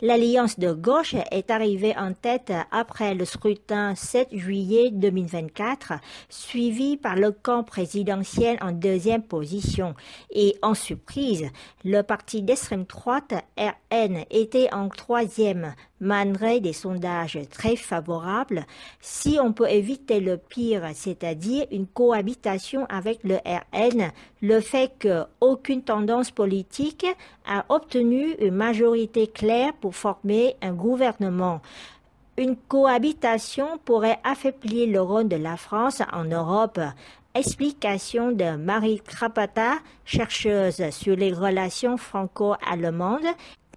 L'Alliance de gauche est arrivée en tête après le scrutin 7 juillet 2024, suivi par le camp présidentiel en deuxième position. Et en surprise, le parti d'extrême droite RN était en troisième, malgré des sondages très favorables. Si on peut éviter le pire, c'est-à-dire une cohabitation avec le RN, le fait qu'aucune tendance politique a obtenu une majorité claire pour former un gouvernement. Une cohabitation pourrait affaiblir le rôle de la France en Europe. Explication de Marie Krapata, chercheuse sur les relations franco-allemandes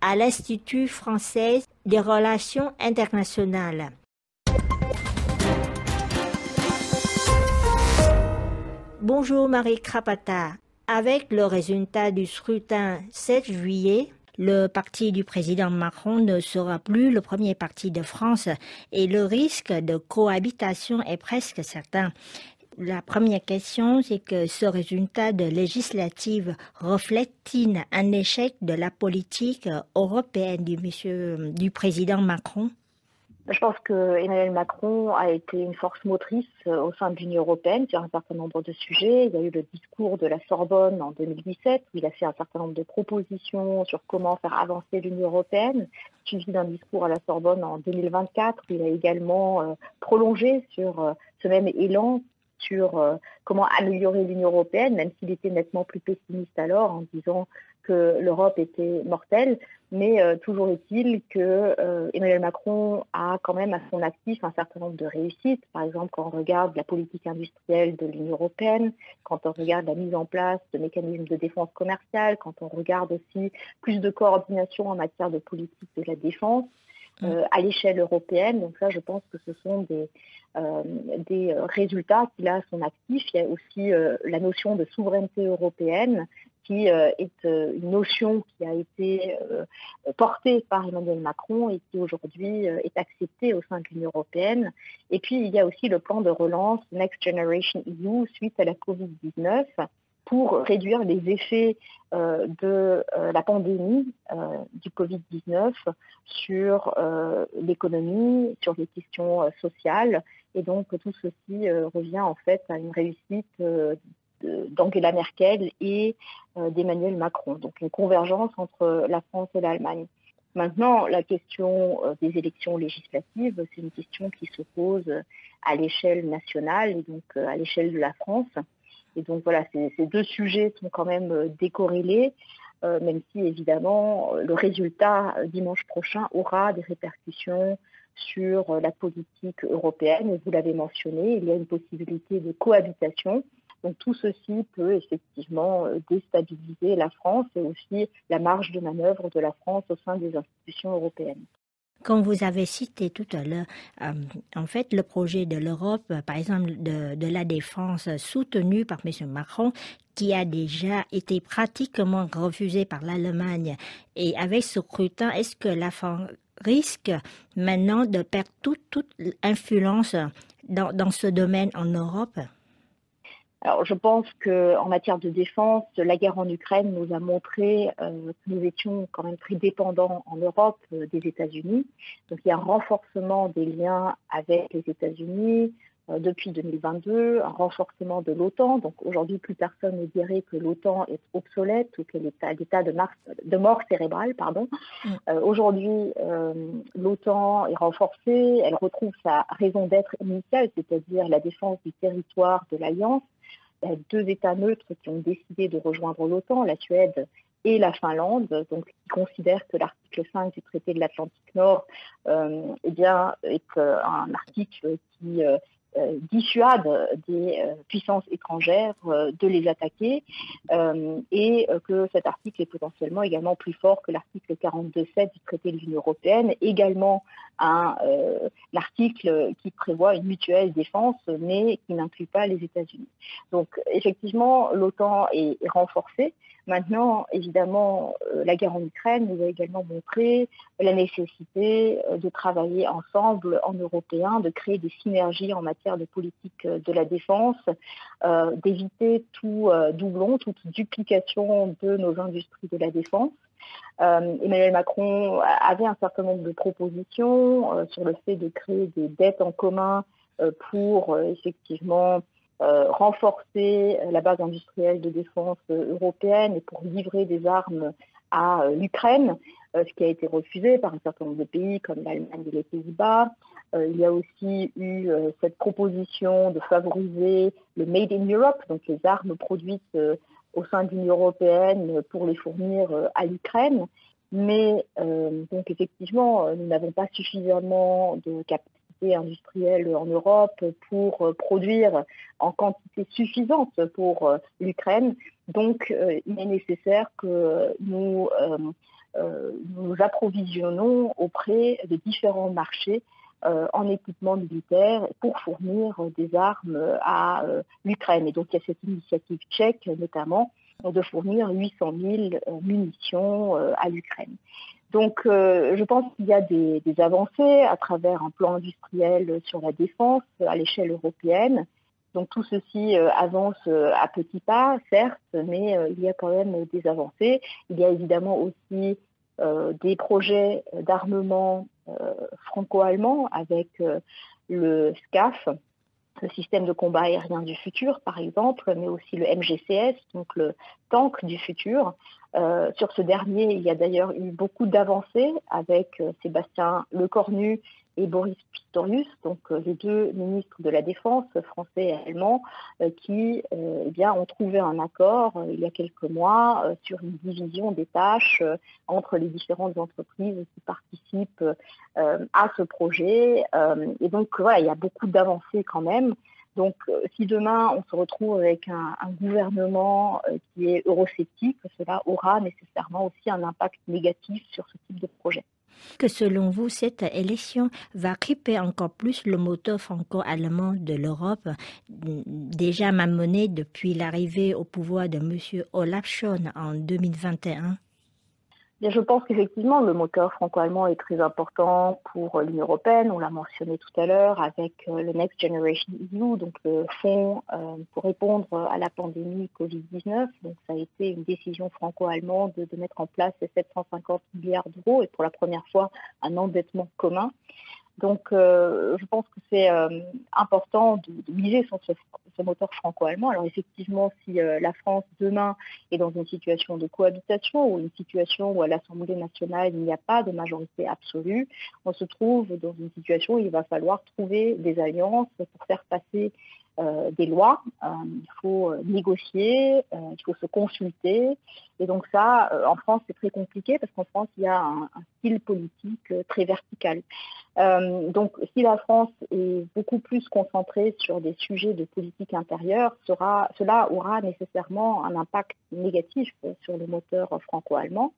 à l'Institut français des relations internationales. Bonjour Marie Krapata. Avec le résultat du scrutin 7 juillet, le parti du président Macron ne sera plus le premier parti de France et le risque de cohabitation est presque certain. La première question, c'est que ce résultat de législative reflète-t-il un échec de la politique européenne du président Macron? Je pense que Emmanuel Macron a été une force motrice au sein de l'Union européenne sur un certain nombre de sujets. Il y a eu le discours de la Sorbonne en 2017 où il a fait un certain nombre de propositions sur comment faire avancer l'Union européenne, suivi d'un discours à la Sorbonne en 2024 où il a également prolongé sur ce même élan sur comment améliorer l'Union européenne, même s'il était nettement plus pessimiste alors en disant que l'Europe était mortelle. Mais toujours est-il que Emmanuel Macron a quand même à son actif un certain nombre de réussites. Par exemple, quand on regarde la politique industrielle de l'Union européenne, quand on regarde la mise en place de mécanismes de défense commerciale, quand on regarde aussi plus de coordination en matière de politique de la défense à l'échelle européenne. Donc ça, je pense que ce sont des résultats qu'il a à son actif. Il y a aussi la notion de souveraineté européenne qui est une notion qui a été portée par Emmanuel Macron et qui aujourd'hui est acceptée au sein de l'Union européenne. Et puis, il y a aussi le plan de relance Next Generation EU suite à la Covid-19 pour réduire les effets de la pandémie du Covid-19 sur l'économie, sur les questions sociales. Et donc, tout ceci revient en fait à une réussite d'Angela Merkel et d'Emmanuel Macron. Donc une convergence entre la France et l'Allemagne. Maintenant, la question des élections législatives, c'est une question qui se pose à l'échelle nationale et donc à l'échelle de la France. Et donc voilà, ces deux sujets sont quand même décorrélés, même si évidemment le résultat dimanche prochain aura des répercussions sur la politique européenne. Et vous l'avez mentionné, il y a une possibilité de cohabitation. Donc tout ceci peut effectivement déstabiliser la France et aussi la marge de manœuvre de la France au sein des institutions européennes. Comme vous avez cité tout à l'heure, en fait, le projet de l'Europe, par exemple de la défense soutenu par M. Macron, qui a déjà été pratiquement refusé par l'Allemagne. Et avec ce scrutin, est-ce que la France risque maintenant de perdre toute influence dans ce domaine en Europe? Alors, je pense qu'en matière de défense, la guerre en Ukraine nous a montré que nous étions quand même très dépendants en Europe des États-Unis. Donc, il y a un renforcement des liens avec les États-Unis depuis 2022, un renforcement de l'OTAN. Donc, aujourd'hui, plus personne ne dirait que l'OTAN est obsolète ou qu'elle est à l'état de mort cérébrale. Aujourd'hui, l'OTAN est renforcée, elle retrouve sa raison d'être initiale, c'est-à-dire la défense du territoire de l'Alliance. Il y a deux États neutres qui ont décidé de rejoindre l'OTAN, la Suède et la Finlande, donc qui considèrent que l'article 5 du traité de l'Atlantique Nord est un article qui dissuade des puissances étrangères de les attaquer et que cet article est potentiellement également plus fort que l'article 42.7 du traité de l'Union européenne, également un article qui prévoit une mutuelle défense mais qui n'inclut pas les États-Unis. Donc effectivement, l'OTAN est renforcée. Maintenant, évidemment, la guerre en Ukraine nous a également montré la nécessité de travailler ensemble en Européens, de créer des synergies en matière de politique de la défense, d'éviter tout doublon, toute duplication de nos industries de la défense. Emmanuel Macron avait un certain nombre de propositions sur le fait de créer des dettes en commun pour effectivement renforcer la base industrielle de défense européenne et pour livrer des armes à l'Ukraine, ce qui a été refusé par un certain nombre de pays comme l'Allemagne et les Pays-Bas. Il y a aussi eu cette proposition de favoriser le Made in Europe, donc les armes produites au sein de l'Union européenne pour les fournir à l'Ukraine. Mais donc effectivement, nous n'avons pas suffisamment de capacité industrielle en Europe pour produire en quantité suffisante pour l'Ukraine. Donc il est nécessaire que nous nous approvisionnons auprès de différents marchés en équipement militaire pour fournir des armes à l'Ukraine. Et donc il y a cette initiative tchèque notamment de fournir 800 000 munitions à l'Ukraine. Donc je pense qu'il y a des avancées à travers un plan industriel sur la défense à l'échelle européenne. Donc tout ceci avance à petits pas, certes, mais il y a quand même des avancées. Il y a évidemment aussi des projets d'armement franco-allemand avec le SCAF, le système de combat aérien du futur, par exemple, mais aussi le MGCS, donc le tank du futur. Sur ce dernier, il y a d'ailleurs eu beaucoup d'avancées avec Sébastien Lecornu et Boris Pistorius, donc les deux ministres de la Défense, français et allemand, qui ont trouvé un accord il y a quelques mois sur une division des tâches entre les différentes entreprises qui participent à ce projet. Et donc voilà, il y a beaucoup d'avancées quand même. Donc, si demain on se retrouve avec un gouvernement qui est eurosceptique, cela aura nécessairement aussi un impact négatif sur ce type de projet. Que selon vous, cette élection va cripper encore plus le moteur franco-allemand de l'Europe, déjà malmené depuis l'arrivée au pouvoir de M. Olaf Scholz en 2021? Et je pense qu'effectivement, le moteur franco-allemand est très important pour l'Union européenne. On l'a mentionné tout à l'heure avec le Next Generation EU, donc le fonds pour répondre à la pandémie Covid-19. Donc, ça a été une décision franco-allemande de mettre en place ces 750 milliards d'euros et pour la première fois un endettement commun. Donc, je pense que c'est important de miser sur ce moteur franco-allemand. Alors, effectivement, si la France, demain, est dans une situation de cohabitation ou une situation où à l'Assemblée nationale, il n'y a pas de majorité absolue, on se trouve dans une situation où il va falloir trouver des alliances pour faire passer des lois. Il faut négocier, il faut se consulter. Et donc ça, en France, c'est très compliqué parce qu'en France, il y a un style politique très vertical. Donc si la France est beaucoup plus concentrée sur des sujets de politique intérieure, cela aura nécessairement un impact négatif sur le moteur franco-allemand.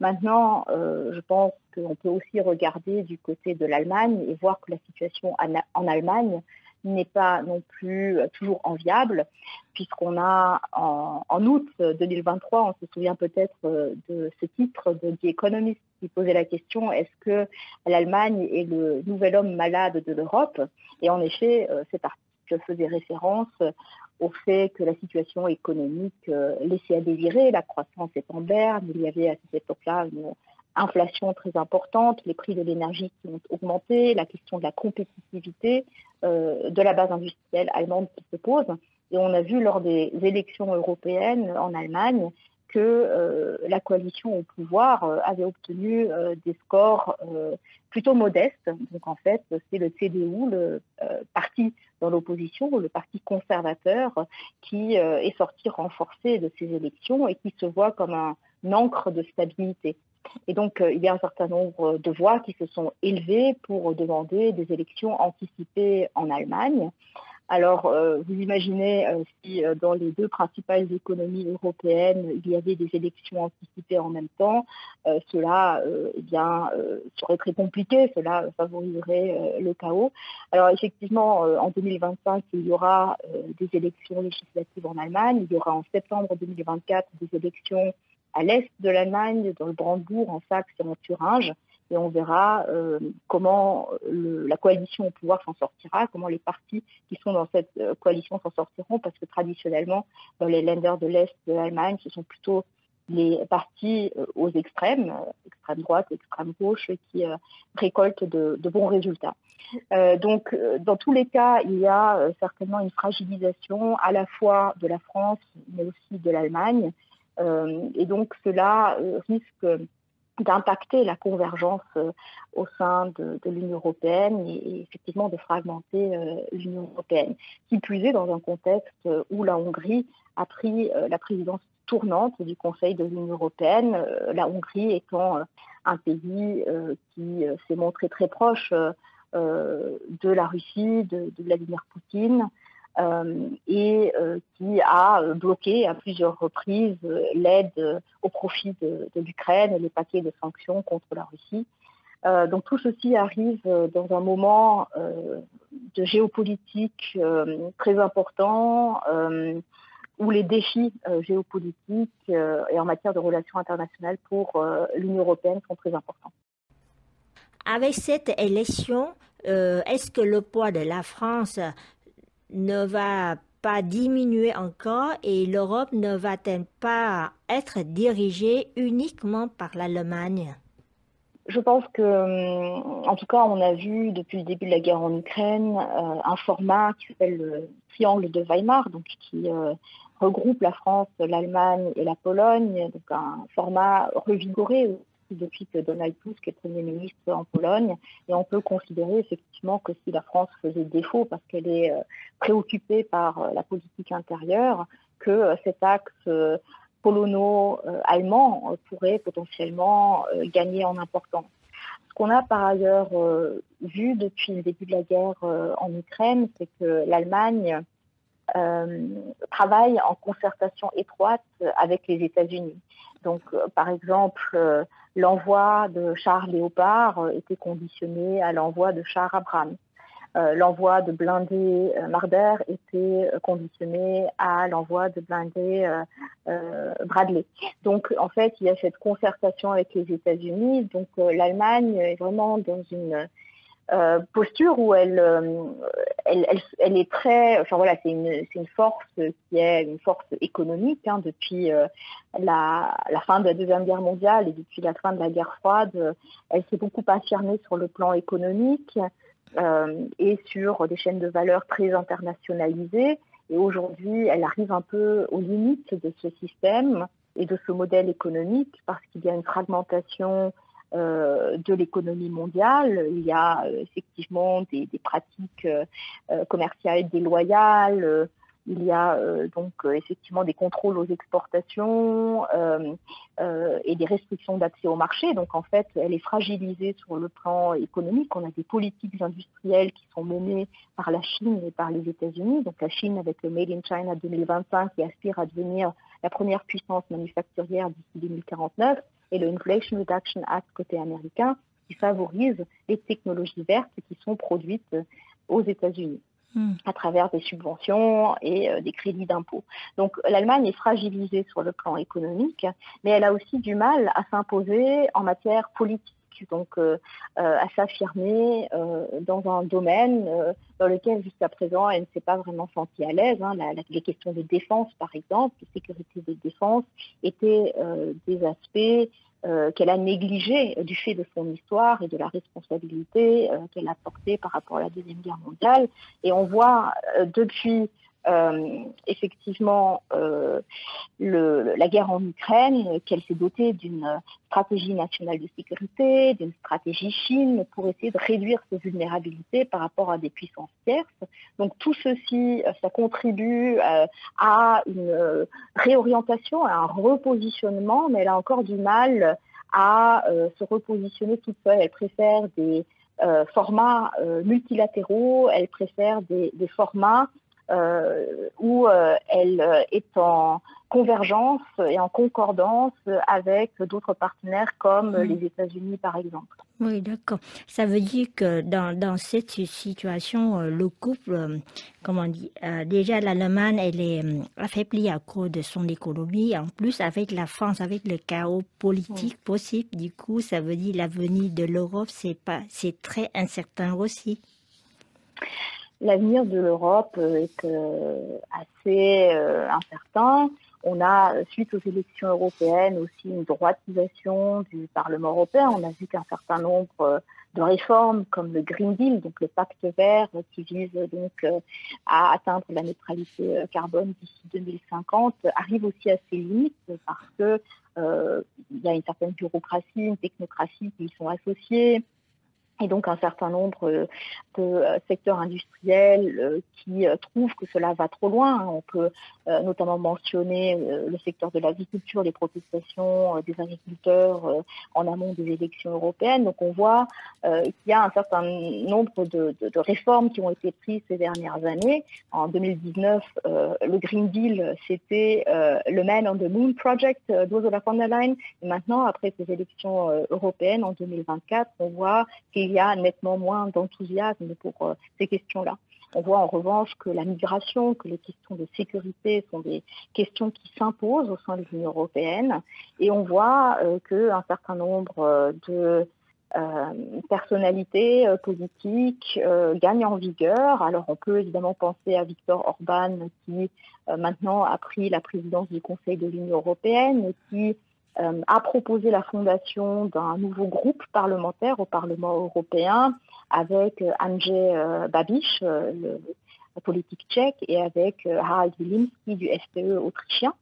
Maintenant, je pense qu'on peut aussi regarder du côté de l'Allemagne et voir que la situation en Allemagne n'est pas non plus toujours enviable, puisqu'on a en août 2023, on se souvient peut-être de ce titre de The Economist qui posait la question, est-ce que l'Allemagne est le nouvel homme malade de l'Europe? Et en effet, cet article faisait référence au fait que la situation économique laissait à désirer, la croissance est en berne, il y avait à cette époque-là une inflation très importante, les prix de l'énergie qui ont augmenté, la question de la compétitivité de la base industrielle allemande qui se pose. Et on a vu lors des élections européennes en Allemagne que la coalition au pouvoir avait obtenu des scores plutôt modestes. Donc en fait, c'est le CDU, le parti dans l'opposition, le parti conservateur, qui est sorti renforcé de ces élections et qui se voit comme un ancre de stabilité. Et donc, il y a un certain nombre de voix qui se sont élevées pour demander des élections anticipées en Allemagne. Alors, vous imaginez si dans les deux principales économies européennes, il y avait des élections anticipées en même temps, cela serait très compliqué, cela favoriserait le chaos. Alors, effectivement, en 2025, il y aura des élections législatives en Allemagne, il y aura en septembre 2024 des élections à l'est de l'Allemagne, dans le Brandebourg, en Saxe et en Thuringe. Et on verra comment la coalition au pouvoir s'en sortira, comment les partis qui sont dans cette coalition s'en sortiront, parce que traditionnellement, dans les Länder de l'Est de l'Allemagne, ce sont plutôt les partis aux extrêmes, extrême droite, extrême gauche, qui récoltent de bons résultats. Donc, dans tous les cas, il y a certainement une fragilisation à la fois de la France, mais aussi de l'Allemagne. Et donc, cela risque d'impacter la convergence au sein de l'Union européenne et effectivement de fragmenter l'Union européenne. Qui plus est, dans un contexte où la Hongrie a pris la présidence tournante du Conseil de l'Union européenne, la Hongrie étant un pays qui s'est montré très proche de la Russie, de Vladimir Poutine, et qui a bloqué à plusieurs reprises l'aide au profit de l'Ukraine et les paquets de sanctions contre la Russie. Donc tout ceci arrive dans un moment de géopolitique très important, où les défis géopolitiques et en matière de relations internationales pour l'Union européenne sont très importants. Avec cette élection, est-ce que le poids de la France ne va pas diminuer encore et l'Europe ne va-t-elle pas être dirigée uniquement par l'Allemagne? Je pense que, en tout cas, on a vu depuis le début de la guerre en Ukraine un format qui s'appelle le triangle de Weimar, donc qui regroupe la France, l'Allemagne et la Pologne, donc un format revigoré depuis que Donald Tusk est Premier ministre en Pologne. Et on peut considérer effectivement que si la France faisait défaut parce qu'elle est préoccupée par la politique intérieure, que cet axe polono-allemand pourrait potentiellement gagner en importance. Ce qu'on a par ailleurs vu depuis le début de la guerre en Ukraine, c'est que l'Allemagne travaille en concertation étroite avec les États-Unis. Donc, par exemple, l'envoi de chars Léopard était conditionné à l'envoi de chars Abrams. L'envoi de blindés Marder était conditionné à l'envoi de blindés Bradley. Donc, en fait, il y a cette concertation avec les États-Unis. Donc, l'Allemagne est vraiment dans une posture où elle est très, enfin voilà, c'est une force qui est une force économique depuis la fin de la Deuxième Guerre mondiale et depuis la fin de la guerre froide. Elle s'est beaucoup affirmée sur le plan économique et sur des chaînes de valeur très internationalisées. Et aujourd'hui, elle arrive un peu aux limites de ce système et de ce modèle économique parce qu'il y a une fragmentation de l'économie mondiale. Il y a effectivement des pratiques commerciales déloyales. Il y a donc effectivement des contrôles aux exportations et des restrictions d'accès au marché. Donc en fait, elle est fragilisée sur le plan économique. On a des politiques industrielles qui sont menées par la Chine et par les États-Unis. Donc la Chine avec le Made in China 2025 qui aspire à devenir la première puissance manufacturière d'ici 2049 et le Inflation Reduction Act côté américain qui favorise les technologies vertes qui sont produites aux États-Unis à travers des subventions et des crédits d'impôt. Donc l'Allemagne est fragilisée sur le plan économique, mais elle a aussi du mal à s'imposer en matière politique, donc à s'affirmer dans un domaine dans lequel jusqu'à présent elle ne s'est pas vraiment sentie à l'aise. Les questions de défense, par exemple, de sécurité de défense, étaient des aspects qu'elle a négligé du fait de son histoire et de la responsabilité qu'elle a portée par rapport à la Deuxième Guerre mondiale. Et on voit depuis effectivement la guerre en Ukraine qu'elle s'est dotée d'une stratégie nationale de sécurité, d'une stratégie Chine pour essayer de réduire ses vulnérabilités par rapport à des puissances tierces. Donc tout ceci, ça contribue à une réorientation, à un repositionnement, mais elle a encore du mal à se repositionner toute seule. Elle préfère des formats multilatéraux, elle préfère des formats où elle est en convergence et en concordance avec d'autres partenaires comme les États-Unis, par exemple. Oui, d'accord. Ça veut dire que dans cette situation, le couple, comment on dit, déjà l'Allemagne, elle est affaiblie à cause de son économie. En plus, avec la France, avec le chaos politique possible, du coup, ça veut dire l'avenir de l'Europe, c'est très incertain aussi. L'avenir de l'Europe est assez incertain. On a, suite aux élections européennes, aussi une droitisation du Parlement européen. On a vu qu'un certain nombre de réformes, comme le Green Deal, donc le pacte vert, qui vise donc à atteindre la neutralité carbone d'ici 2050, arrivent aussi à ses limites parce que il y a une certaine bureaucratie, une technocratie qui y sont associées. Et donc un certain nombre de secteurs industriels qui trouvent que cela va trop loin. On peut notamment mentionner le secteur de l'agriculture, les protestations des agriculteurs en amont des élections européennes. Donc on voit qu'il y a un certain nombre de réformes qui ont été prises ces dernières années. En 2019, le Green Deal, c'était le Man on the Moon Project d'Ursula von der Leyen. Et maintenant, après ces élections européennes en 2024, on voit qu'il y a nettement moins d'enthousiasme pour ces questions-là. On voit en revanche que la migration, que les questions de sécurité sont des questions qui s'imposent au sein de l'Union européenne. Et on voit qu'un certain nombre de personnalités politiques gagnent en vigueur. Alors on peut évidemment penser à Viktor Orban qui maintenant a pris la présidence du Conseil de l'Union européenne et qui a proposé la fondation d'un nouveau groupe parlementaire au Parlement européen avec Andrzej Babiš, le politique tchèque, et avec Harald Wilimski du FPE autrichien.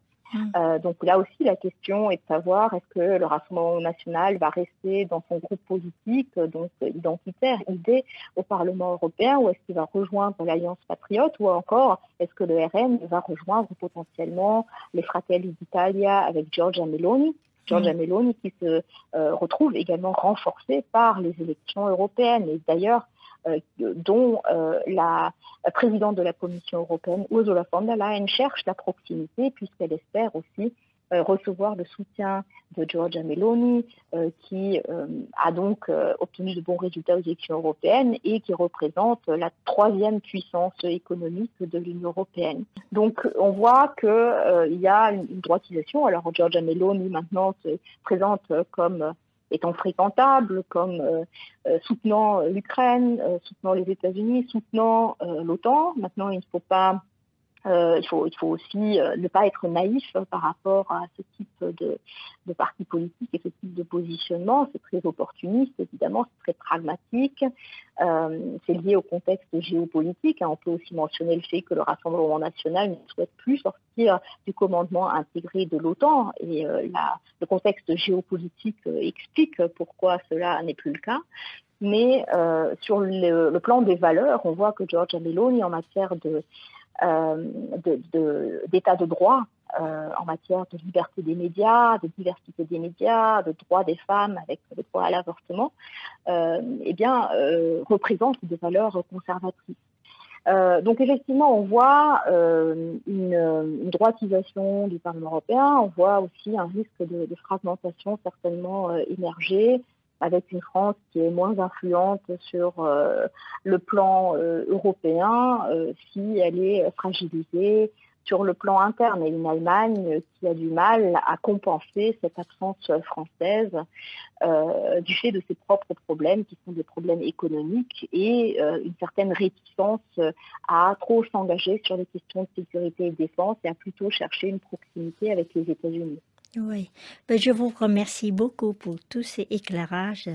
Donc là aussi, la question est de savoir est-ce que le Rassemblement national va rester dans son groupe politique, donc identitaire, ID, au Parlement européen, ou est-ce qu'il va rejoindre l'Alliance patriote, ou encore est-ce que le RN va rejoindre potentiellement les Fratelli d'Italia avec Giorgia Meloni. Giorgia Meloni qui se retrouve également renforcée par les élections européennes, et d'ailleurs dont la présidente de la Commission européenne, Ursula von der Leyen, cherche la proximité puisqu'elle espère aussi recevoir le soutien de Giorgia Meloni, qui a donc obtenu de bons résultats aux élections européennes et qui représente la troisième puissance économique de l'Union européenne. Donc on voit qu'il y a une droitisation. Alors Giorgia Meloni maintenant se présente comme étant fréquentable, comme soutenant l'Ukraine, soutenant les États-Unis, soutenant l'OTAN. Maintenant, il faut aussi ne pas être naïf par rapport à ce type de parti politique et ce type de positionnement. C'est très opportuniste, évidemment, c'est très pragmatique. C'est lié au contexte géopolitique. On peut aussi mentionner le fait que le Rassemblement national ne souhaite plus sortir du commandement intégré de l'OTAN. Et le contexte géopolitique explique pourquoi cela n'est plus le cas. Mais sur le plan des valeurs, on voit que Giorgia Meloni, en matière d'état de droit, en matière de liberté des médias, de diversité des médias, de droits des femmes avec le droit à l'avortement, représente des valeurs conservatrices. Donc effectivement, on voit une droitisation du Parlement européen, on voit aussi un risque de fragmentation certainement émerger, avec une France qui est moins influente sur le plan européen si elle est fragilisée sur le plan interne, et une Allemagne qui a du mal à compenser cette absence française du fait de ses propres problèmes, qui sont des problèmes économiques, et une certaine réticence à trop s'engager sur les questions de sécurité et de défense et à plutôt chercher une proximité avec les États-Unis. Oui, je vous remercie beaucoup pour tous ces éclairages